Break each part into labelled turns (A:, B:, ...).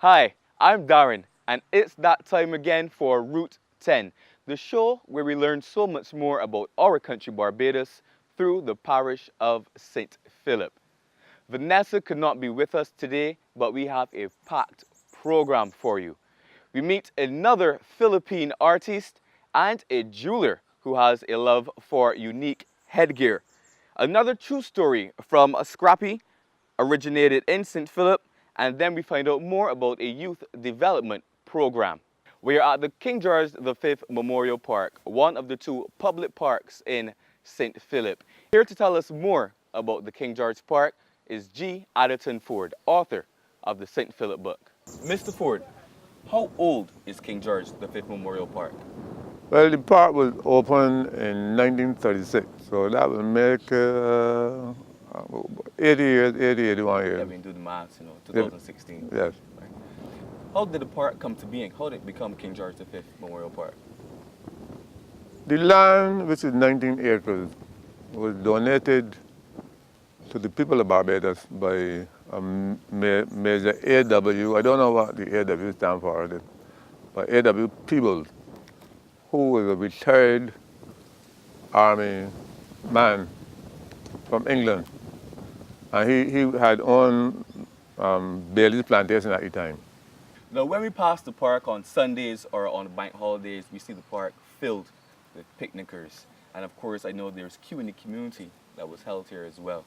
A: Hi, I'm Darren, and it's that time again for Route 10, the show where we learn so much more about our country Barbados through the parish of St. Philip. Vanessa could not be with us today, but we have a packed program for you. We meet another Philippine artist and a jeweler who has a love for unique headgear. Another true story from Scrappy, originated in St. Philip, and then we find out more about a youth development program. We are at the King George V Memorial Park, one of the two public parks in St. Philip. Here to tell us more about the King George Park is Addinton Forde, author of the St. Philip book. Mr. Forde, how old is King George V Memorial Park?
B: Well, the park was opened in 1936, so that would make 80 years, 81 years.
A: Yeah, we can do the maths, 2016.
B: Yes.
A: Right. How did the park come to being? How did it become King George V Memorial Park?
B: The land, which is 19 acres, was donated to the people of Barbados by Major A.W. I don't know what the A.W. stands for, but A.W. Peebles, who was a retired army man from England. And he had owned Bailey's plantation at the time.
A: Now, when we pass the park on Sundays or on bank holidays, we see the park filled with picnickers. And of course, I know there's queue in the community that was held here as well.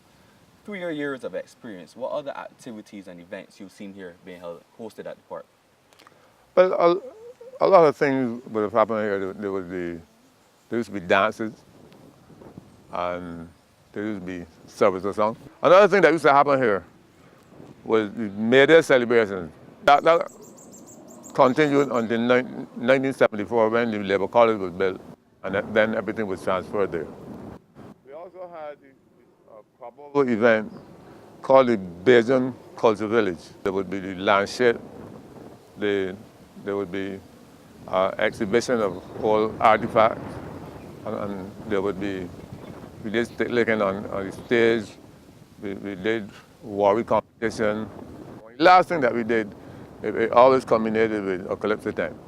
A: Through your years of experience, what other activities and events you've seen here being hosted at the park?
B: Well, a lot of things would have happened here. There used to be dances, and there used to be service or song. Another thing that used to happen here was the May Day celebrations. That continued until 1974 when the Labour College was built, and then everything was transferred there. We also had a proper event called the Bajan Culture Village. There would be the lanchet, there would be exhibition of all artifacts, and there would be, we did stick licking on the stage, we did warrior competition. The last thing that we did, it always culminated with a calypso time,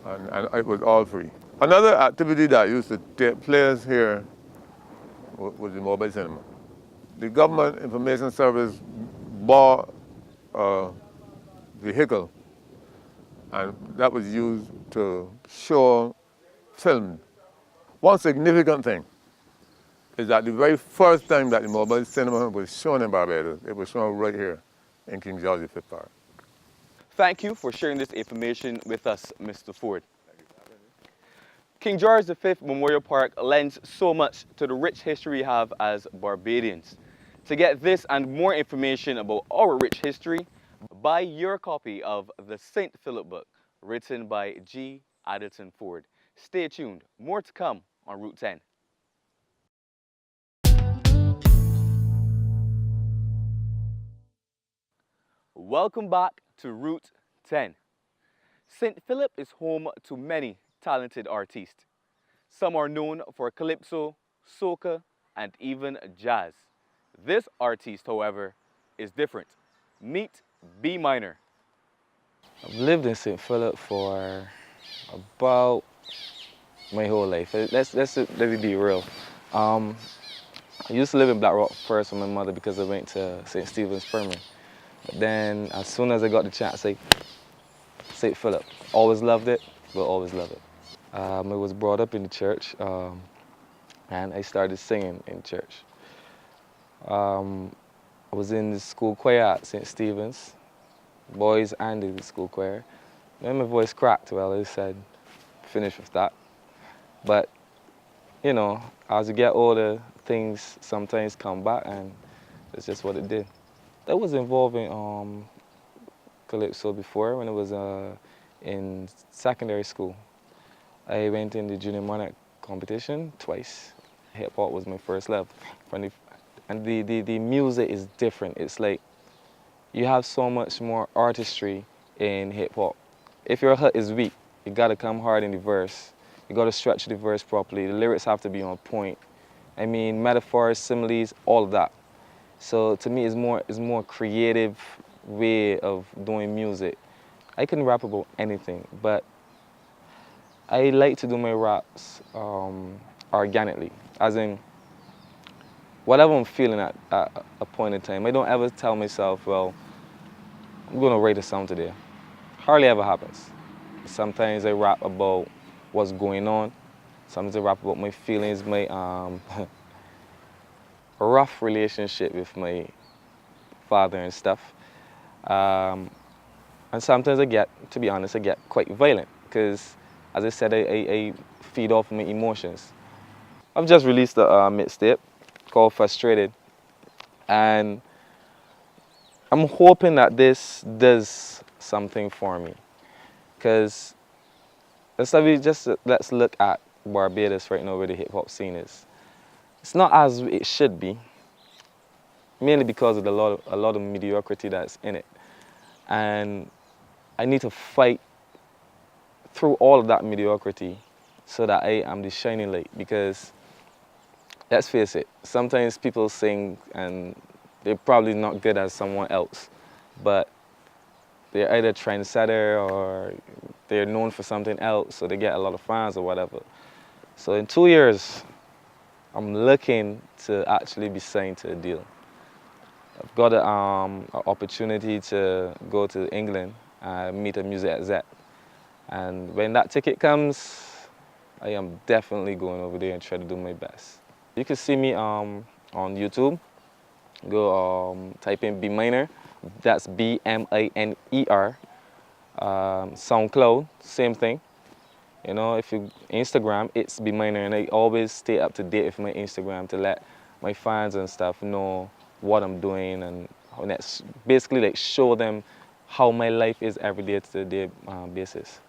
B: and it was all free. Another activity that used to take place here was the mobile cinema. The Government Information Service bought a vehicle, and that was used to show film. One significant thing is that the very first time that the mobile cinema was shown in Barbados, it was shown right here in King George V Park.
A: Thank you for sharing this information with us, Mr. Forde. King George V Memorial Park lends so much to the rich history we have as Barbadians. To get this and more information about our rich history, buy your copy of the St. Philip book, written by Addinton Forde. Stay tuned, more to come on Route 10. Welcome back to Route 10. St. Philip is home to many talented artists. Some are known for calypso, soca, and even jazz. This artist, however, is different. Meet B Minor.
C: I've lived in St. Philip for about my whole life. Let me be real. I used to live in Black Rock first with my mother because I went to St. Stephen's Primary. But then as soon as I got the chance, St. Philip. Always loved it, will always love it. I was brought up in the church, and I started singing in church. I was in the school choir at St. Stephen's, boys and in the school choir. Then my voice cracked, well, I said, finish with that. But, as you get older, things sometimes come back, and that's just what it did. I was involved in calypso before when I was in secondary school. I went in the junior monarch competition twice. Hip hop was my first love. And the music is different. It's like you have so much more artistry in hip hop. If your hut is weak, you gotta come hard in the verse. You gotta stretch the verse properly. The lyrics have to be on point. I mean, metaphors, similes, all of that. So to me, it's more creative way of doing music. I can rap about anything, but I like to do my raps organically, as in whatever I'm feeling at a point in time. I don't ever tell myself, well, I'm gonna write a song today. Hardly ever happens. Sometimes I rap about what's going on. Sometimes I rap about my feelings, my rough relationship with my father and stuff. Um, and sometimes to be honest, I get quite violent because, as I said, I feed off my emotions. I've just released a mixtape called Frustrated, and I'm hoping that this does something for me. Because let's look at Barbados right now, where the hip hop scene is. It's not as it should be, mainly because of a lot of mediocrity that's in it. And I need to fight through all of that mediocrity so that I am the shining light. Because let's face it, sometimes people sing and they're probably not good as someone else, but they're either trendsetter or they're known for something else, so they get a lot of fans or whatever. So in 2 years, I'm looking to actually be signed to a deal. I've got an opportunity to go to England and meet a music exec. And when that ticket comes, I am definitely going over there and try to do my best. You can see me on YouTube. Go type in B minor, that's B-M-I-N-E-R. SoundCloud, same thing. You know, if you Instagram, it's B minor, and I always stay up to date with my Instagram to let my fans and stuff know what I'm doing, and that's basically like show them how my life is every day to day basis.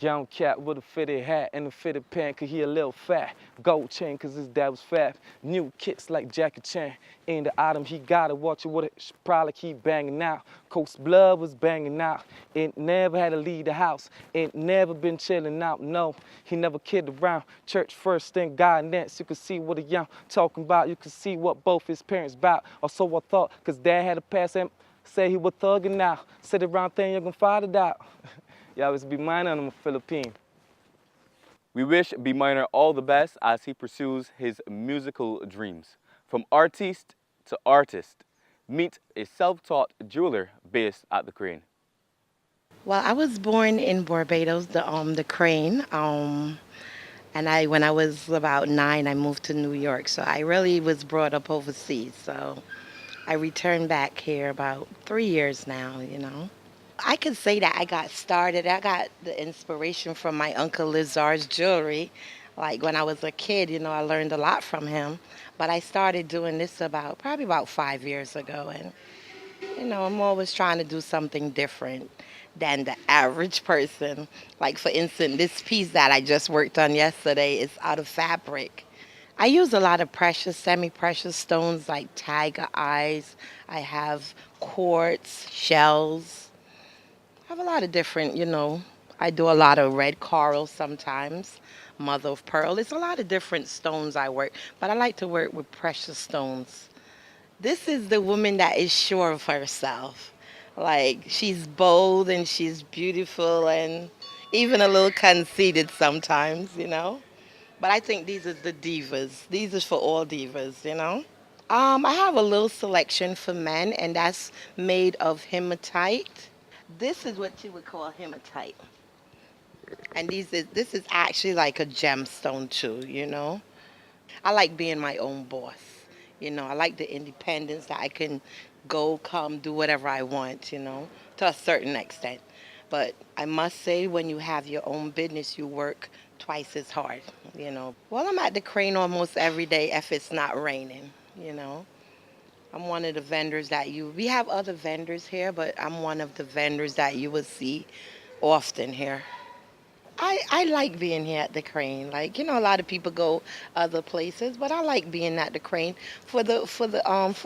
C: Young cat with a fitted hat and a fitted pant, cause he a little fat. Gold chain, cause his dad was fat. New kicks like Jackie Chan. In the item, he gotta watch it with it. Probably keep banging out. Coast Blood was banging out. It never had to leave the house. It never been chilling out. No, he never kidded around. Church first, then God next. You can see what a young talking about. You can see what both his parents about. Or so I thought, cause dad had to pass him. Say he was thugging now. Sit around thing, you're gonna find it out. Yeah, it's B minor and I'm a Philippine.
A: We wish B Minor all the best as he pursues his musical dreams. From artiste to artist, meet a self-taught jeweler based at the Crane.
D: Well, I was born in Barbados, the Crane. And when I was about 9, I moved to New York. So I really was brought up overseas. So I returned back here about 3 years now. I could say that I got the inspiration from my Uncle Lizard's jewelry. Like when I was a kid, I learned a lot from him. But I started doing this probably about 5 years ago. And, I'm always trying to do something different than the average person. Like, for instance, this piece that I just worked on yesterday is out of fabric. I use a lot of precious, semi-precious stones like tiger eyes. I have quartz, shells. I have a lot of different, I do a lot of red coral sometimes, mother of pearl. It's a lot of different stones I work, but I like to work with precious stones. This is the woman that is sure of herself. Like, she's bold and she's beautiful and even a little conceited sometimes. But I think these are the divas. These are for all divas. I have a little selection for men, and that's made of hematite. This is what you would call hematite. And this is actually like a gemstone too. I like being my own boss. I like the independence that I can go, come, do whatever I want, to a certain extent. But I must say, when you have your own business, you work twice as hard. Well, I'm at the Crane almost every day if it's not raining. I'm one of the vendors we have other vendors here, but I'm one of the vendors that you will see often here. I like being here at the Crane. Like, a lot of people go other places, but I like being at the Crane for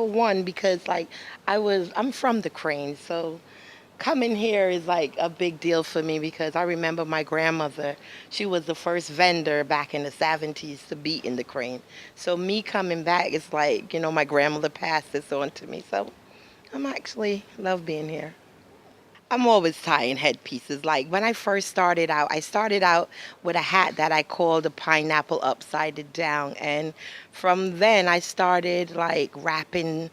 D: one, because like I'm from the Crane, so coming here is like a big deal for me because I remember my grandmother, she was the first vendor back in the 70s to be in the Crane. So me coming back is like, my grandmother passed this on to me. So I'm actually love being here. I'm always tying headpieces. Like when I first started out, I started out with a hat that I called a pineapple upside down. And from then I started like wrapping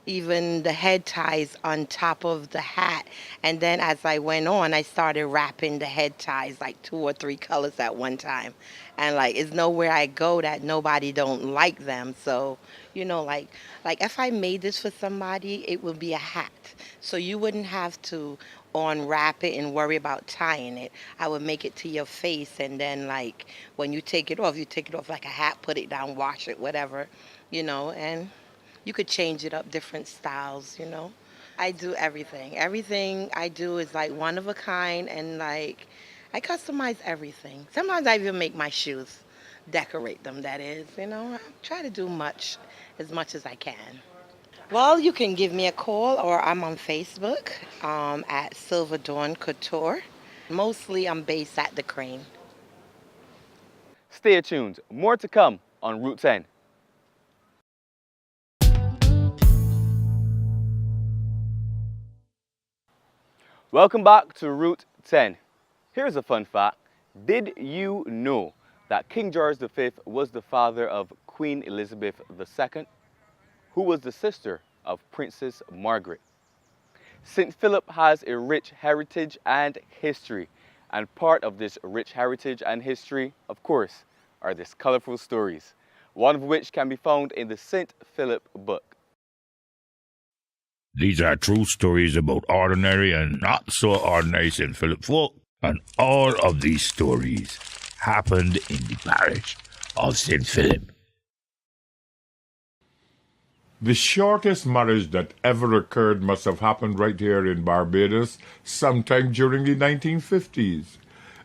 D: even the head ties on top of the hat. And then as I went on, I started wrapping the head ties like 2 or 3 colors at one time. And like it's nowhere I go that nobody don't like them. So, like if I made this for somebody, it would be a hat. So you wouldn't have to unwrap it and worry about tying it. I would make it to your face and then like when you take it off like a hat, put it down, wash it, whatever, and you could change it up, different styles. I do everything. Everything I do is like one of a kind and like I customize everything. Sometimes I even make my shoes, decorate them, that is. I try to do as much as I can. Well, you can give me a call or I'm on Facebook at Silver Dawn Couture. Mostly I'm based at the Crane.
A: Stay tuned. More to come on Route 10. Welcome back to Route 10. Here's a fun fact. Did you know that King George V was the father of Queen Elizabeth II, who was the sister of Princess Margaret? St. Philip has a rich heritage and history, and part of this rich heritage and history, of course, are these colorful stories, one of which can be found in the St. Philip book.
E: These are true stories about ordinary and not so ordinary St. Philip folk, and all of these stories happened in the parish of St. Philip.
F: The shortest marriage that ever occurred must have happened right here in Barbados sometime during the 1950s.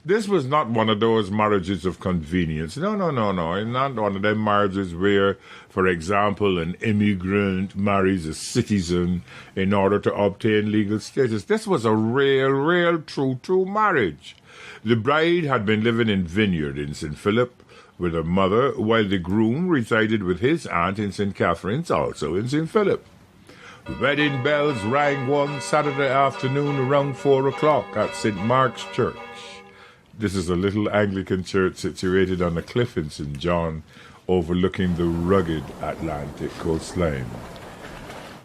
F: This was not one of those marriages of convenience. No. It's not one of them marriages where, for example, an immigrant marries a citizen in order to obtain legal status. This was a real, true marriage. The bride had been living in Vineyard in St. Philip with her mother, while the groom resided with his aunt in St. Catherine's, also in St. Philip. Wedding bells rang one Saturday afternoon around 4 o'clock at St. Mark's Church. This is a little Anglican church situated on a cliff in St. John, overlooking the rugged Atlantic coastline.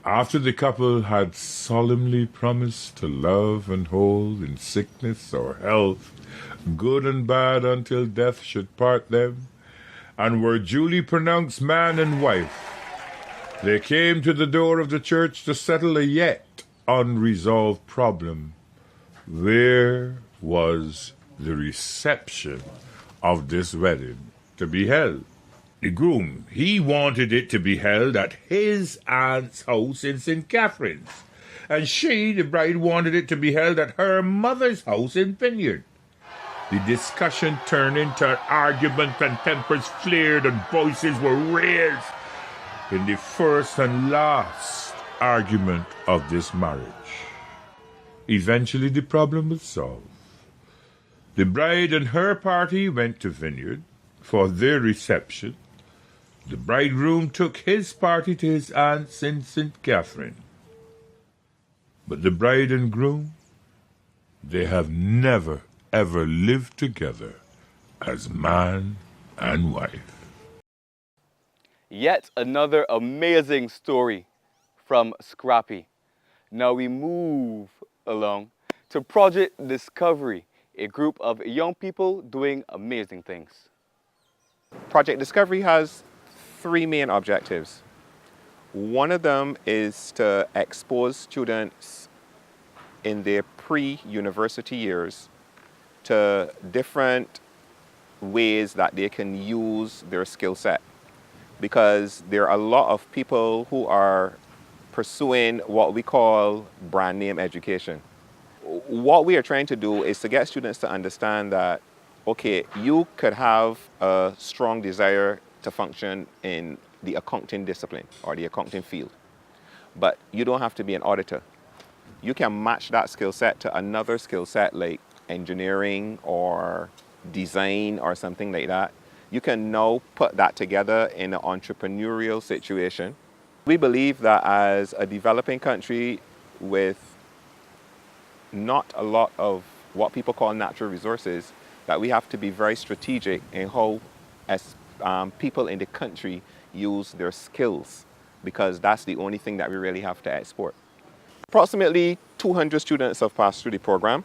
F: After the couple had solemnly promised to love and hold in sickness or health, good and bad until death should part them, and were duly pronounced man and wife, they came to the door of the church to settle a yet unresolved problem. Where was the reception of this wedding to be held? The groom, he wanted it to be held at his aunt's house in St. Catherine's, and she, the bride, wanted it to be held at her mother's house in Vineyard. The discussion turned into an argument, and tempers flared and voices were raised in the first and last argument of this marriage. Eventually the problem was solved. The bride and her party went to Vineyard for their reception. The bridegroom took his party to his aunt's in St. Catherine. But the bride and groom, they have never, ever lived together as man and wife.
A: Yet another amazing story from Scrappy. Now we move along to Project Discovery, a group of young people doing amazing things.
G: Project Discovery has 3 main objectives. One of them is to expose students in their pre-university years to different ways that they can use their skill set. Because there are a lot of people who are pursuing what we call brand name education. What we are trying to do is to get students to understand that, okay, you could have a strong desire to function in the accounting discipline or the accounting field, but you don't have to be an auditor. You can match that skill set to another skill set like engineering or design or something like that. You can now put that together in an entrepreneurial situation We believe that as a developing country with not a lot of what people call natural resources, that we have to be very strategic in how as people in the country use their skills, because that's the only thing that we really have to export. Approximately 200 students have passed through the program.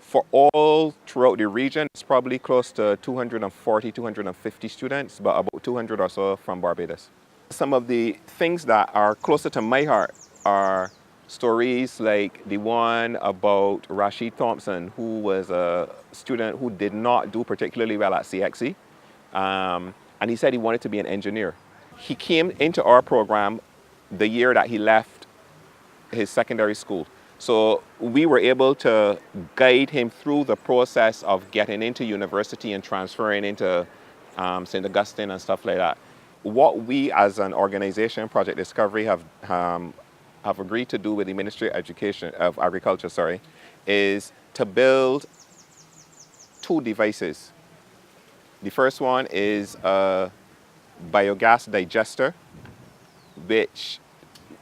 G: For all throughout the region, it's probably close to 240, 250 students, but about 200 or so from Barbados. Some of the things that are closer to my heart are stories like the one about Rashid Thompson, who was a student who did not do particularly well at CXE, and he said he wanted to be an engineer. He came into our program the year that he left his secondary school. So we were able to guide him through the process of getting into university and transferring into St. Augustine and stuff like that. What we as an organization, Project Discovery, have agreed to do with the Ministry of Agriculture, is to build 2 devices. The first one is a biogas digester, which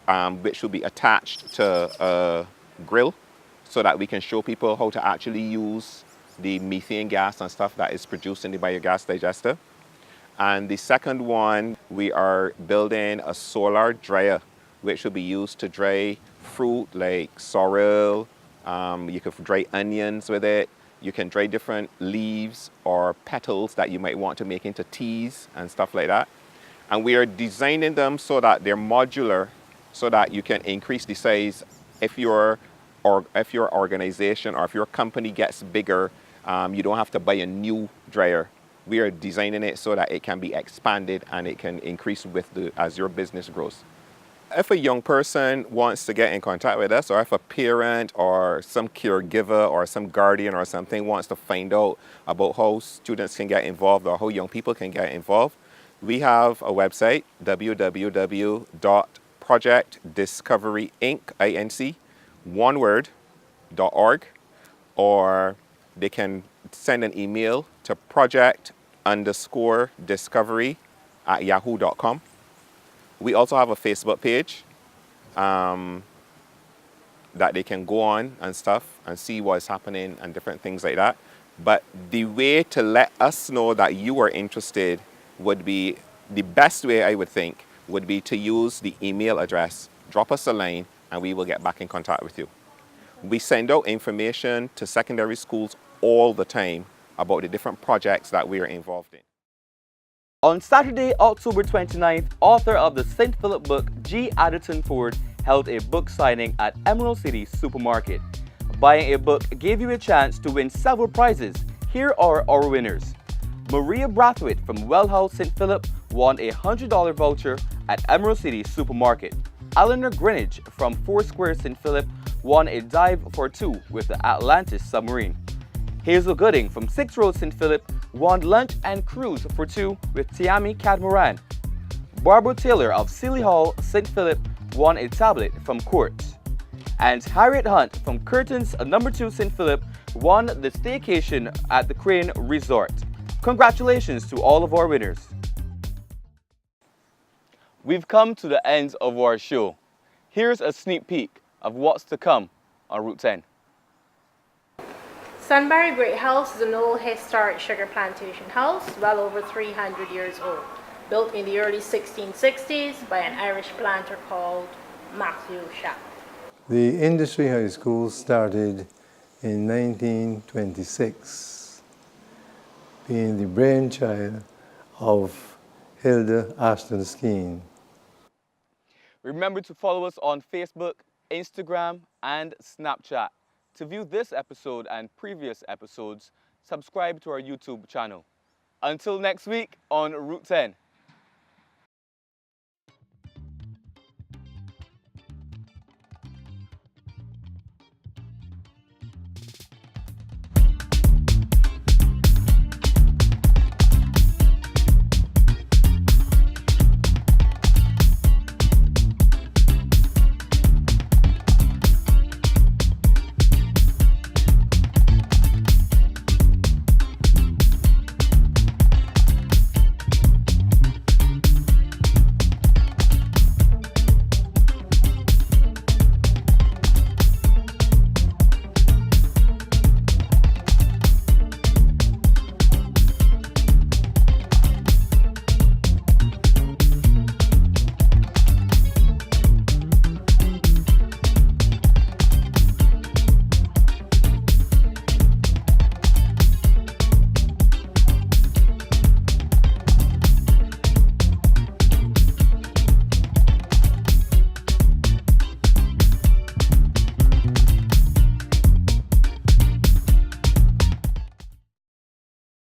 G: will be attached to a grill so that we can show people how to actually use the methane gas and stuff that is produced in the biogas digester. And the second one, we are building a solar dryer, which will be used to dry fruit like sorrel. You can dry onions with it. You can dry different leaves or petals that you might want to make into teas and stuff like that. And we are designing them so that they're modular, so that you can increase the size if your organization or if your company gets bigger. You don't have to buy a new dryer. We are designing it so that it can be expanded and it can increase as your business grows. If a young person wants to get in contact with us, or if a parent or some caregiver or some guardian or something wants to find out about how students can get involved or how young people can get involved, we have a website, www.projectdiscoveryinc.org, or they can send an email to project_discovery@yahoo.com. We also have a Facebook page that they can go on and stuff and see what's happening and different things like that. But the way to let us know that you are interested would be, the best way I would think, would be to use the email address. Drop us a line and we will get back in contact with you. We send out information to secondary schools all the time about the different projects that we are involved in.
A: On Saturday, October 29th, author of the St. Philip book, G. Addinton Forde, held a book signing at Emerald City Supermarket. Buying a book gave you a chance to win several prizes. Here are our winners. Maria Brathwaite from Wellhouse St. Philip won a $100 voucher at Emerald City Supermarket. Eleanor Greenwich from Foursquare St. Philip won a dive for 2 with the Atlantis submarine. Hazel Gooding from 6 Road St. Philip won lunch and cruise for 2 with Tiami Catamaran. Barbara Taylor of Sealy Hall St. Philip won a tablet from Quartz. And Harriet Hunt from Curtains No. 2 St. Philip won the staycation at the Crane Resort. Congratulations to all of our winners. We've come to the end of our show. Here's a sneak peek of what's to come on Route 10.
H: Sunbury Great House is an old historic sugar plantation house, well over 300 years old, built in the early 1660s by an Irish planter called Matthew Schapp.
I: The Industry High School started in 1926, being the brainchild of Hilda Ashton Skeen.
A: Remember to follow us on Facebook, Instagram, and Snapchat. To view this episode and previous episodes, subscribe to our YouTube channel. Until next week on Route 10.